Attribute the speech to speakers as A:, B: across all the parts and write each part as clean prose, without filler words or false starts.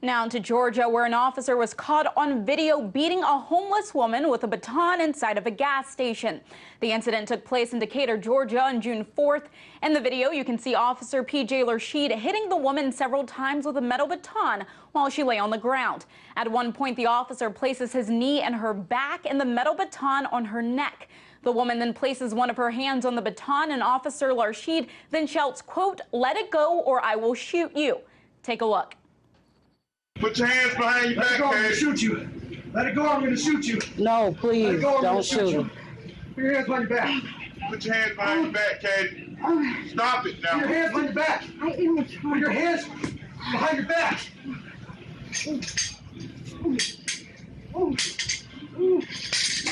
A: Now to Georgia, where an officer was caught on video beating a homeless woman with a baton inside of a gas station. The incident took place in Decatur, Georgia on June 4th. In the video, you can see Officer P.J. Lershid hitting the woman several times with a metal baton while she lay on the ground. At one point, the officer places his knee in her back and the metal baton on her neck. The woman then places one of her hands on the baton, and Officer Lershid then shouts, quote, "Let it go or I will shoot you." Take a look.
B: Put your hands behind your back,
C: I'm going to shoot you. Let it go, I'm going to shoot you.
D: No, please, don't shoot him.
C: Put your hands behind your back.
B: Put your hands behind your back, Katie. Stop it now.
C: Put your hands behind your back. Put your hands behind your back.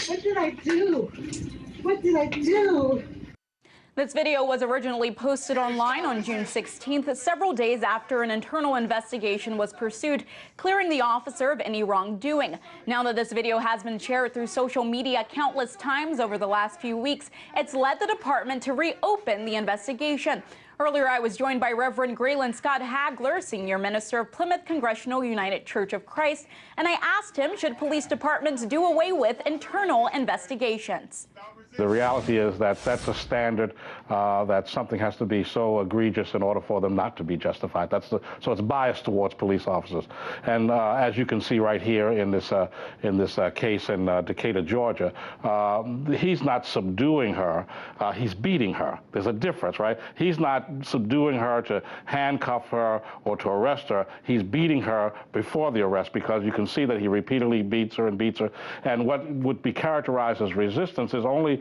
E: What did I do? What did I do?
A: This video was originally posted online on June 16th, several days after an internal investigation was pursued, clearing the officer of any wrongdoing. Now that this video has been shared through social media countless times over the last few weeks, it's led the department to reopen the investigation. Earlier, I was joined by Reverend Graylan Scott Hagler, senior minister of Plymouth Congregational United Church of Christ, and I asked him, should police departments do away with internal investigations?
F: The reality is that that's a standard, that something has to be so egregious in order for them not to be justified. So it's biased towards police officers. And as you can see right here in this case in Decatur, Georgia, he's not subduing her, he's beating her. There's a difference, right? He's not subduing her to handcuff her or to arrest her. He's beating her before the arrest, because you can see that he repeatedly beats her and beats her. And what would be characterized as resistance is only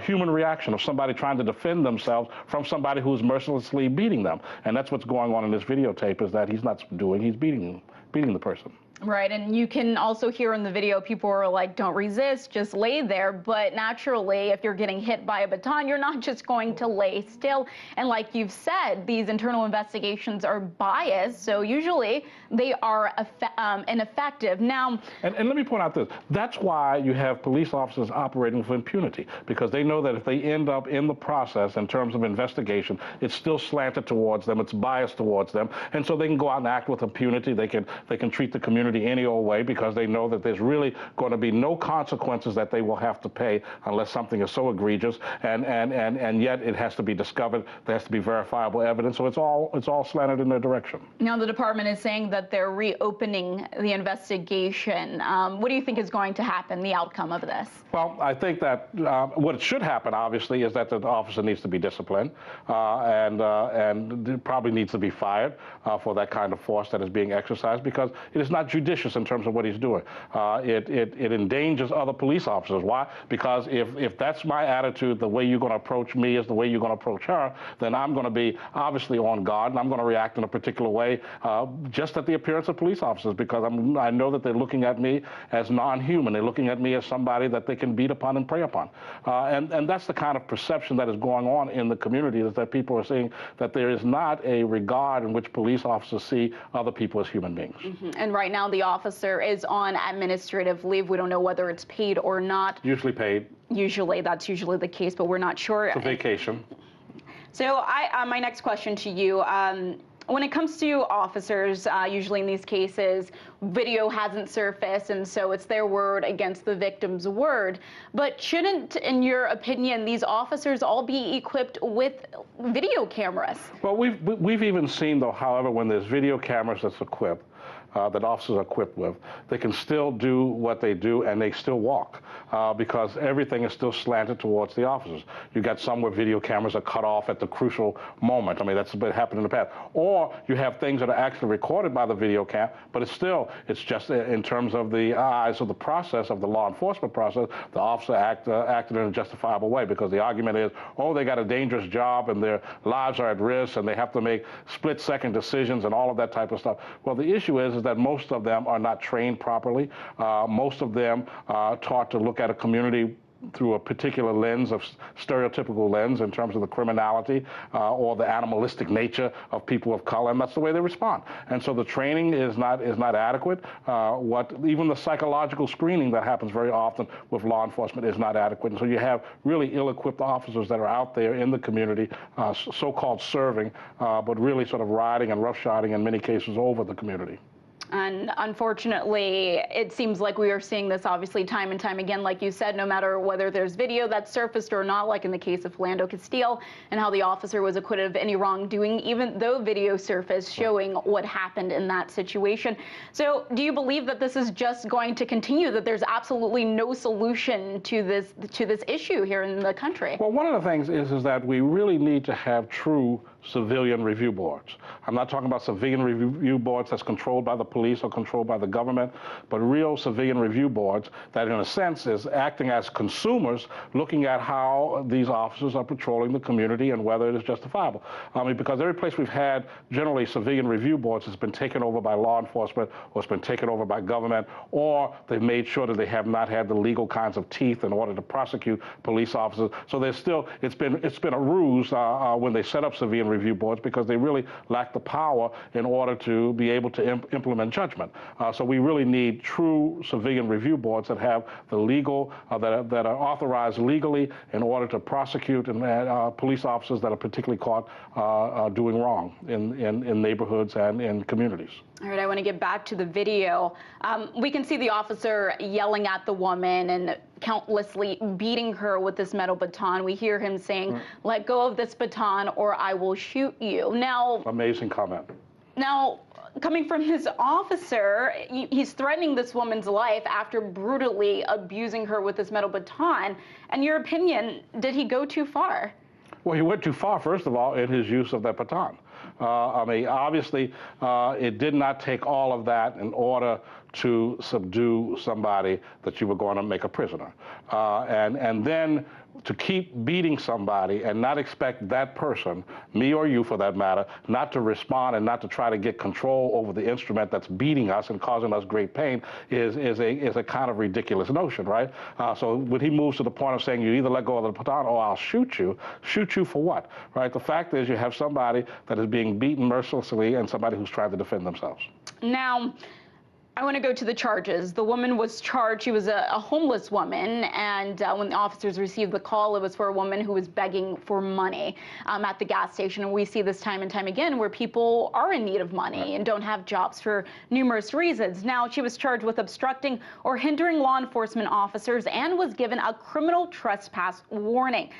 F: human reaction of somebody trying to defend themselves from somebody who's mercilessly beating them. And that's what's going on in this videotape, is that he's not subduing, he's beating the person.
A: Right, and you can also hear in the video people are like, don't resist, just lay there. But naturally, if you're getting hit by a baton, you're not just going to lay still. And like you've said, these internal investigations are biased, so usually they are ineffective. Now,
F: and let me point out this. That's why you have police officers operating with impunity, because they know that if they end up in the process in terms of investigation, it's still slanted towards them, it's biased towards them, and so they can go out and act with impunity. They can treat the community any old way, because they know that there's really going to be no consequences that they will have to pay unless something is so egregious, and yet it has to be discovered. There has to be verifiable evidence, so it's all slanted in their direction.
A: Now the department is saying that they're reopening the investigation. What do you think is going to happen, the outcome of this?
F: Well, I think that what should happen, obviously, is that the officer needs to be disciplined, and probably needs to be fired for that kind of force that is being exercised, because it is not judicious in terms of what he's doing. It endangers other police officers. Why? Because if that's my attitude, the way you're going to approach me is the way you're going to approach her, then I'm going to be obviously on guard, and I'm going to react in a particular way just at the appearance of police officers, because I know that they're looking at me as non-human. They're looking at me as somebody that they can beat upon and prey upon. And that's the kind of perception that is going on in the community, is that people are seeing that there is not a regard in which police officers see other people as human beings.
A: Mm-hmm. And right now the officer is on administrative leave. We don't know whether it's paid or not.
F: Usually paid.
A: That's usually the case, but we're not sure.
F: It's a vacation.
A: So my next question to you, when it comes to officers, usually in these cases, video hasn't surfaced, and so it's their word against the victim's word. But shouldn't, in your opinion, these officers all be equipped with video cameras?
F: Well, we've even seen, though, however, when there's video cameras that's equipped, that officers are equipped with, they can still do what they do, and they still walk, because everything is still slanted towards the officers. You got some where video cameras are cut off at the crucial moment. I mean, that's been happened in the past. Or you have things that are actually recorded by the video cam, but it's just in terms of the eyes of the process, of the law enforcement process, the officer acted in a justifiable way, because the argument is, oh, they got a dangerous job and their lives are at risk and they have to make split-second decisions and all of that type of stuff. Well, the issue is that most of them are not trained properly. Most of them are taught to look at a community through a particular lens, of stereotypical lens, in terms of the criminality or the animalistic nature of people of color, and that's the way they respond. And so the training is not adequate. Even the psychological screening that happens very often with law enforcement is not adequate. And so you have really ill-equipped officers that are out there in the community, so-called serving, but really sort of riding and roughshotting in many cases over the community.
A: And unfortunately, it seems like we are seeing this obviously time and time again, like you said, no matter whether there's video that's surfaced or not, like in the case of Philando Castile and how the officer was acquitted of any wrongdoing, even though video surfaced showing what happened in that situation. So do you believe that this is just going to continue, that there's absolutely no solution to this issue here in the country?
F: Well, one of the things is that we really need to have true civilian review boards. I'm not talking about civilian review boards that's controlled by the police or controlled by the government, but real civilian review boards that in a sense is acting as consumers, looking at how these officers are patrolling the community and whether it is justifiable. I mean, because every place we've had generally civilian review boards has been taken over by law enforcement, or it's been taken over by government, or they've made sure that they have not had the legal kinds of teeth in order to prosecute police officers. So there's still, it's been a ruse when they set up civilian review boards, because they really lack the power in order to be able to implement judgment. So we really need true civilian review boards that have the legal, that are authorized legally in order to prosecute and police officers that are particularly caught doing wrong in neighborhoods and in communities.
A: All right, I want to get back to the video. We can see the officer yelling at the woman and countlessly beating her with this metal baton. We hear him saying, "Let go of this baton or I will shoot you." Now,
F: amazing comment.
A: Now, coming from his officer, he's threatening this woman's life after brutally abusing her with this metal baton. In your opinion, did he go too far?
F: Well, he went too far, first of all, in his use of that baton. I mean, obviously, it did not take all of that in order to subdue somebody that you were going to make a prisoner. And then to keep beating somebody and not expect that person, me or you for that matter, not to respond and not to try to get control over the instrument that's beating us and causing us great pain is a kind of ridiculous notion, right? So when he moves to the point of saying you either let go of the baton or I'll shoot you for what, right? The fact is you have somebody that is being beaten mercilessly and somebody who's trying to defend themselves.
A: Now, I want to go to the charges. The woman was charged. She was a homeless woman, and when the officers received the call, it was for a woman who was begging for money at the gas station. And we see this time and time again where people are in need of money and don't have jobs for numerous reasons. Now, she was charged with obstructing or hindering law enforcement officers and was given a criminal trespass warning.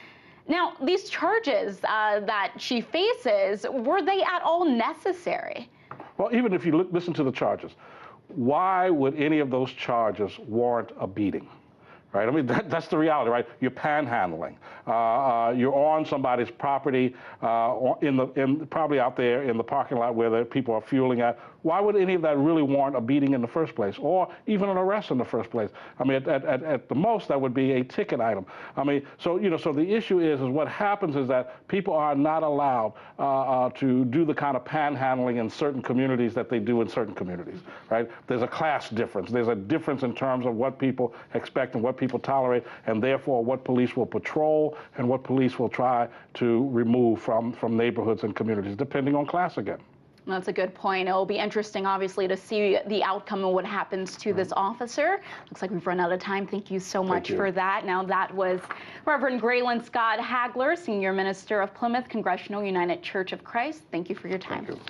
A: Now, these charges that she faces, were they at all necessary?
F: Well, even if you listen to the charges, why would any of those charges warrant a beating? Right? I mean, that's the reality, right? You're panhandling. You're on somebody's property, probably out there in the parking lot where the people are fueling at. Why would any of that really warrant a beating in the first place, or even an arrest in the first place? I mean, at the most, that would be a ticket item. I mean, so so the issue is what happens is that people are not allowed to do the kind of panhandling in certain communities that they do in certain communities, right? There's a class difference. There's a difference in terms of what people expect and what people tolerate, and therefore what police will patrol and what police will try to remove from neighborhoods and communities, depending on class again.
A: That's a good point. It will be interesting, obviously, to see the outcome of what happens to this officer. Looks like we've run out of time. Thank you so much for that. Now, that was Reverend Graylan Scott Hagler, Senior Minister of Plymouth Congregational United Church of Christ. Thank you for your time.
F: Thank you.